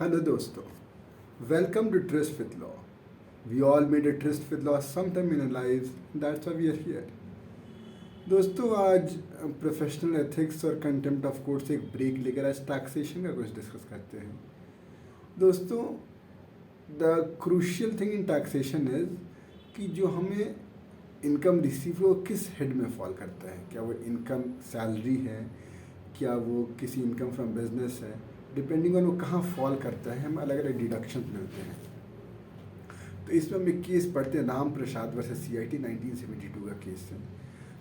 Hello दोस्तों, welcome to Tryst with Law. We all made a tryst with law sometime in our lives, that's why we are here. दोस्तों आज professional ethics और contempt of court से एक break लेकर आज taxation का कुछ डिस्कस करते हैं। दोस्तों the crucial thing in taxation is कि जो हमें इनकम रिसीव हो किस हेड में फॉल करता है। क्या वो इनकम सैलरी है, क्या वो किसी इनकम फ्रॉम बिजनेस है, डिपेंडिंग ऑन वो कहाँ फॉल करता है हमें अलग अलग डिडक्शन मिलते हैं। तो इसमें हम एक केस पढ़ते हैं, राम प्रसाद वर्सेस CIT 1972 का केस है।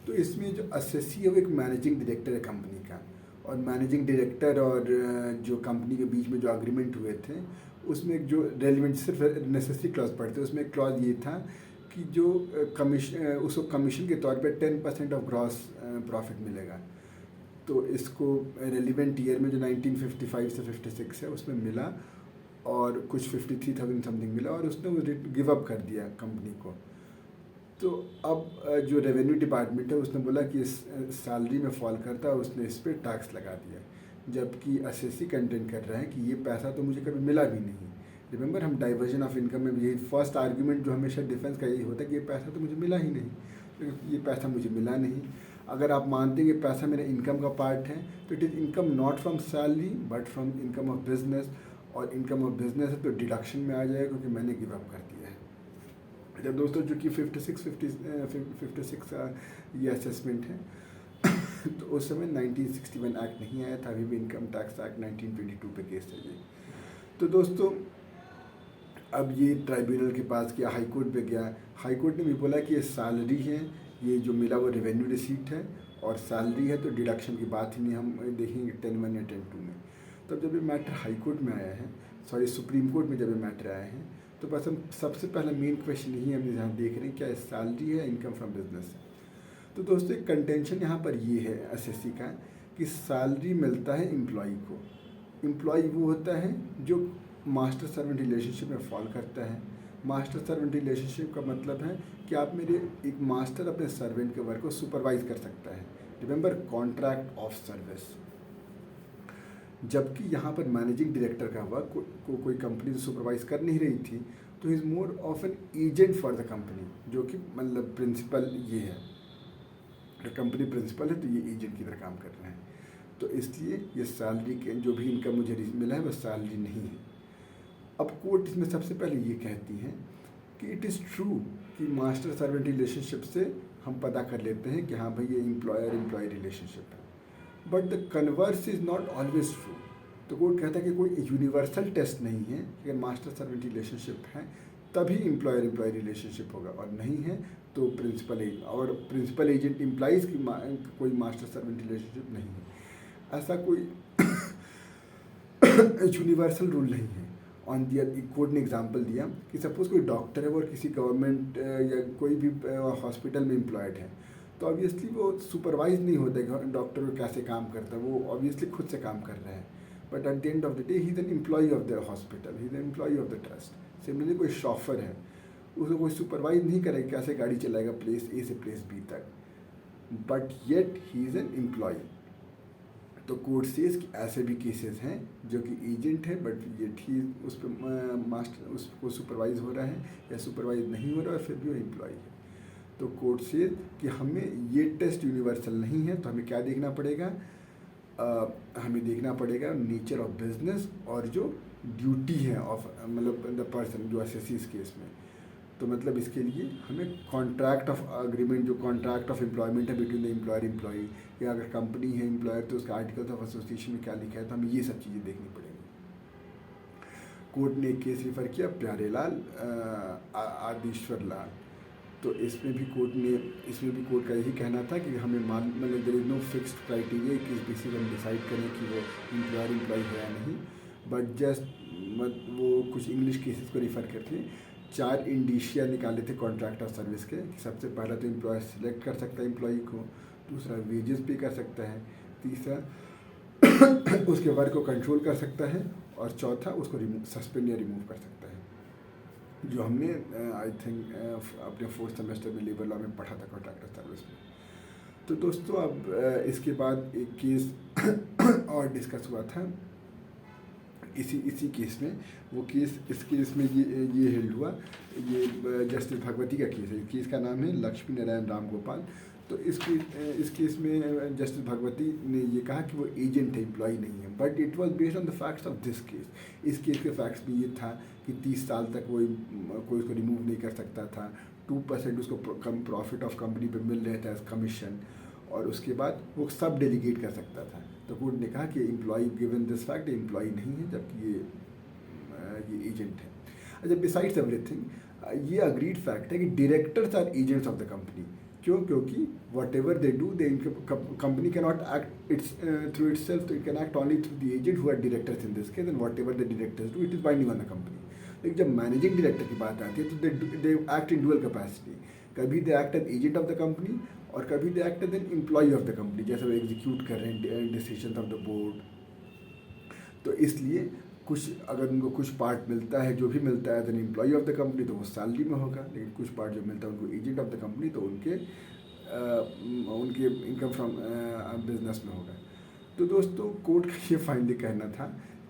तो इसमें जो असेसी है वो एक मैनेजिंग डायरेक्टर है कंपनी का, और मैनेजिंग डायरेक्टर और जो कंपनी के बीच में जो अग्रीमेंट हुए थे उसमें एक जो रेलिवेंट सिर्फ नेसेसरी क्लॉज पढ़ते, उसमें एक क्लॉज ये था कि जो कमीशन उसको कमीशन के तौर पे 10% ऑफ ग्रॉस प्रॉफिट मिलेगा। तो इसको रेलिवेंट ईयर में जो 1955 से 56 है उसमें मिला और कुछ 53,000 समथिंग मिला, और उसने वो गिव अप कर दिया कंपनी को। तो अब जो रेवेन्यू डिपार्टमेंट है उसने बोला कि इस सैलरी में फॉल करता है, उसने इस पर टैक्स लगा दिया, जबकि असेसी कंटेंट कर रहा है कि ये पैसा तो मुझे कभी मिला भी नहीं। रिमेंबर हम डाइवर्जन ऑफ इनकम में यही फर्स्ट आर्ग्यूमेंट जो हमेशा डिफेंस का यही होता है कि ये पैसा तो मुझे मिला ही नहीं, तो ये पैसा मुझे मिला नहीं। अगर आप मानते हैं कि पैसा मेरे इनकम का पार्ट है तो it is income not from salary but from income of business, और इनकम ऑफ बिजनेस है तो डिडक्शन में आ जाएगा क्योंकि मैंने गिव अप कर दिया है। जब दोस्तों जो कि 56 ये असेसमेंट है तो उस समय 1961 एक्ट नहीं आया था, अभी भी इनकम टैक्स एक्ट 1922 पे केस है ये। तो दोस्तों अब ये ट्राइब्यूनल के पास गया, हाई कोर्ट पे गया, हाई कोर्ट ने भी बोला कि ये सैलरी है, ये जो मिला वो रेवेन्यू रिसीट है, और सैलरी है तो डिडक्शन की बात ही नहीं, हम देखेंगे 10(1) या 10(2) में। तब जब ये मैटर हाई कोर्ट में आया है, सॉरी सुप्रीम कोर्ट में जब ये मैटर आया है, तो बस हम सबसे पहला मेन क्वेश्चन यही हम यहाँ देख रहे हैं, क्या सैलरी है, इनकम फ्रॉम बिजनेस है। तो दोस्तों एक कंटेंशन यहाँ पर ये है असेसी का कि सैलरी मिलता है एम्प्लॉई को। एम्प्लॉई वो होता है जो मास्टर सर्वेंट रिलेशनशिप में फॉल करता है। मास्टर सर्वेंट रिलेशनशिप का मतलब है कि आप मेरे एक मास्टर अपने सर्वेंट के वर्क को सुपरवाइज कर सकता है। Remember contract of service. जबकि यहाँ पर मैनेजिंग डायरेक्टर का वर्क को कोई कंपनी सुपरवाइज कर नहीं रही थी, तो is more of an agent for the company, जो कि मतलब प्रिंसिपल ये है, कंपनी प्रिंसिपल है तो ये एजेंट की तरह काम कर रहे हैं। तो इसलिए ये सैलरी के जो भी इनकम मुझे मिला है वो सैलरी नहीं है। अब कोर्ट इसमें सबसे पहले ये कहती है कि इट इज़ ट्रू कि मास्टर सर्वेंट रिलेशनशिप से हम पता कर लेते हैं कि हाँ भाई ये एम्प्लॉयर एम्प्लॉय रिलेशनशिप है, but the converse is not always true. तो कोर्ट कहता है कि कोई यूनिवर्सल टेस्ट नहीं है, अगर मास्टर सर्वेंट रिलेशनशिप है तभी एम्प्लॉयर एम्प्लॉय रिलेशनशिप होगा, और नहीं है तो प्रिंसिपल एजेंट, और प्रिंसिपल एजेंट इम्प्लाइज की कोई मास्टर सर्वेंट रिलेशनशिप नहीं है। ऐसा कोई यूनिवर्सल रूल नहीं है। ऑन दी कोर्ट ने एग्जांपल दिया कि सपोज़ कोई डॉक्टर है वो किसी गवर्नमेंट या कोई भी हॉस्पिटल में एम्प्लॉयड है, तो ऑब्वियसली वो सुपरवाइज नहीं होता है डॉक्टर को कैसे काम करता है, वो ऑब्वियसली खुद से काम कर रहा है, but at the end of the day he is an employ of the hospital, he is an employ of the trust. Similarly कोई शॉफर है, उसको कोई सुपरवाइज नहीं करेगा कैसे गाड़ी चलाएगा प्लेस A से प्लेस B तक, but yet he is an employee. तो कोर्ट सेज कि ऐसे भी केसेस हैं जो कि एजेंट है बट ये ठीक उस पर मास्टर उसको सुपरवाइज हो रहा है या सुपरवाइज नहीं हो रहा है, फिर भी वो एम्प्लॉय है। तो कोर्ट सेज कि हमें ये टेस्ट यूनिवर्सल नहीं है, तो हमें क्या देखना पड़ेगा, हमें देखना पड़ेगा नेचर ऑफ बिजनेस और जो ड्यूटी है ऑफ मतलब द पर्सन जो असेसी इस केस में। तो मतलब इसके लिए हमें कॉन्ट्रैक्ट ऑफ अग्रीमेंट, जो कॉन्ट्रैक्ट ऑफ एम्प्लॉयमेंट है बिटवीन द एम्प्लॉयर एम्प्लॉई, या अगर कंपनी है एम्प्लॉयर तो उसका आर्टिकल्स ऑफ एसोसिएशन में क्या लिखा है, तो हमें ये सब चीज़ें देखनी पड़ेंगी। कोर्ट ने एक केस रिफ़र किया प्यारेलाल आदिश्वर लाल। तो इसमें भी कोर्ट का यही कहना था कि हमें मतलब there is no fixed criteria कि इस बेसिस हम डिसाइड करें कि वो एम्प्लॉयर एम्प्लॉय है या नहीं, बट जस्ट वो कुछ इंग्लिश केसेस को रिफ़र करके 4 इंडिशिया निकाले थे कॉन्ट्रैक्ट ऑफ सर्विस के। सबसे पहला तो एम्प्लॉयर सिलेक्ट कर सकता है एम्प्लॉई को, दूसरा वेजेस पे कर सकता है, तीसरा उसके वर्क को कंट्रोल कर सकता है, और चौथा उसको सस्पेंड या रिमूव कर सकता है, जो हमने आई थिंक अपने 4th सेमेस्टर में लेबर लॉ में पढ़ा था कॉन्ट्रैक्ट ऑफ सर्विस में। तो दोस्तों अब इसके बाद एक केस और डिस्कस हुआ था इसी इसी केस में वो केस, इस केस में ये हेल्ड हुआ, ये जस्टिस भगवती का केस है। इस केस का नाम है लक्ष्मी नारायण राम गोपाल। तो इस केस में जस्टिस भगवती ने ये कहा कि वो एजेंट है, एम्प्लॉय नहीं है, but it was based on the facts of this case. इस केस के फैक्ट्स में ये था कि 30 साल तक वो कोई उसको रिमूव नहीं कर सकता था, 2% उसको प्रॉफिट ऑफ कंपनी पे मिल रहा था एज कमीशन, और उसके बाद वो सब डेलीगेट कर सकता था। तो कोर्ट ने कहा कि employee given this fact employee नहीं है, जबकि ये एजेंट है। अच्छा, बिसाइड्स एवरीथिंग ये अग्रीड फैक्ट है कि directors are agents of the company. क्यों? क्योंकि whatever they do, they company can not act its through itself, it can act only through the agent who are directors in this case, and whatever the directors do it is binding on the company. लेकिन जब managing director की बात आती है तो they act in dual capacity. कभी they act as agent of the company और कभी they act as an employ of the company, जैसे वो एग्जीक्यूट कर रहे हैं डिसीजन ऑफ द बोर्ड। तो इसलिए कुछ, अगर उनको कुछ पार्ट मिलता है, जो भी मिलता है as an employ of the company, तो वो सैलरी में होगा, लेकिन कुछ पार्ट जो मिलता है उनको एजेंट ऑफ द कंपनी, तो उनके इनकम फ्रॉम बिजनेस में होगा। तो दोस्तों, कोर्ट का ये फाइनली कहना था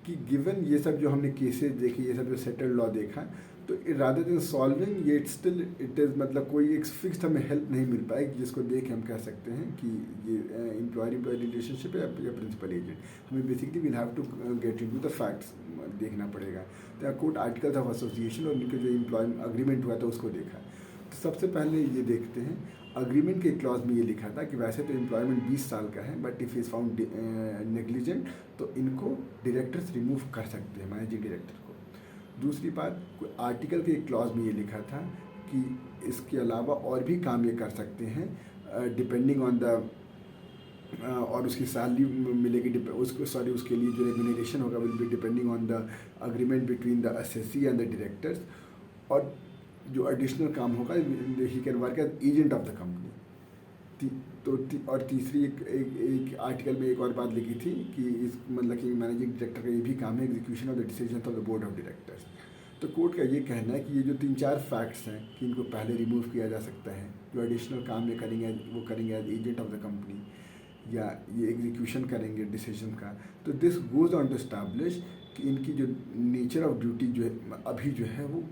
कि गिवन ये सब जो हमने केसेस देखे, ये सब जो सेटल्ड लॉ देखा, तो रादर देन सॉल्विंग ये स्टिल इट इज़, मतलब कोई एक फिक्स हमें हेल्प नहीं मिल पाएगी जिसको देख के हम कह सकते हैं कि ये एम्प्लॉयर रिलेशनशिप है या प्रिंसिपल एजेंट। हमें basically will have to get into the facts, देखना पड़ेगा। तो कोर्ट आर्टिकल्स ऑफ एसोसिएशन और उनके जो एम्प्लॉय अग्रीमेंट हुआ था उसको देखा। तो सबसे पहले ये देखते हैं, अग्रीमेंट के क्लॉज में ये लिखा था कि वैसे तो एम्प्लॉयमेंट 20 साल का है, but if is found negligent तो इनको डायरेक्टर्स रिमूव कर सकते हैं, मैनेजिंग डायरेक्टर को। दूसरी बात, आर्टिकल के एक क्लॉज में ये लिखा था कि इसके अलावा और भी काम ये कर सकते हैं डिपेंडिंग ऑन द, और उसकी सैलरी मिलेगी उसको, सॉरी, उसके लिए जो रेम्यूनरेशन होगा will be depending on the agreement between the SSC and the directors. और जो एडिशनल काम होगा he can work as agent of the company. और तीसरी एक आर्टिकल में एक और बात लिखी थी कि इस, मतलब कि मैनेजिंग डायरेक्टर का ये भी काम है execution of the decision of the board of directors. तो कोर्ट का ये कहना है कि ये जो 3-4 फैक्ट्स हैं कि इनको पहले रिमूव किया जा सकता है, जो एडिशनल काम ये करेंगे वो करेंगे as agent of the company, या ये एग्जीक्यूशन करेंगे डिसीजन का। तो this goes on to establish कि इनकी जो नेचर ऑफ ड्यूटी जो है अभी जो है वो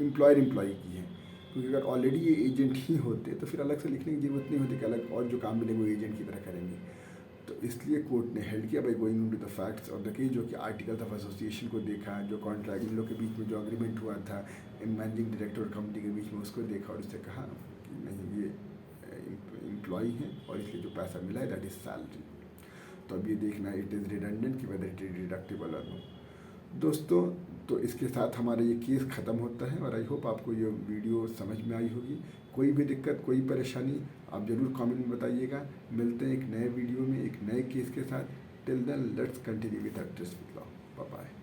एम्प्लॉय की है, क्योंकि अगर ऑलरेडी ये एजेंट ही होते तो फिर अलग से लिखने की जरूरत नहीं होती कि अलग और जो काम मिलेंगे वो एजेंट की तरह करेंगे। तो इसलिए कोर्ट ने हेल्ड किया by going into the facts of the case, जो कि आर्टिकल्स ऑफ एसोसिएशन को देखा, जो कॉन्ट्रैक्ट इन लोग के बीच में जो अग्रीमेंट हुआ था मैनेजिंग डायरेक्टर और कंपनी के बीच में, उसको देखा और उससे कहा कि नहीं, ये एम्प्लॉय हैं और इसलिए जो पैसा मिला है दैट इज़ सैलरी। तो अब ये देखना इट इज़ रिडंडेंट कि वेदर इट इज डिडक्टिबल और नो। दोस्तों, तो इसके साथ हमारा ये केस ख़त्म होता है और आई होप आपको ये वीडियो समझ में आई होगी। कोई भी दिक्कत, कोई परेशानी आप ज़रूर कमेंट में बताइएगा। मिलते हैं एक नए वीडियो में एक नए केस के साथ। Till then let's continue with the twist with law. Bye bye.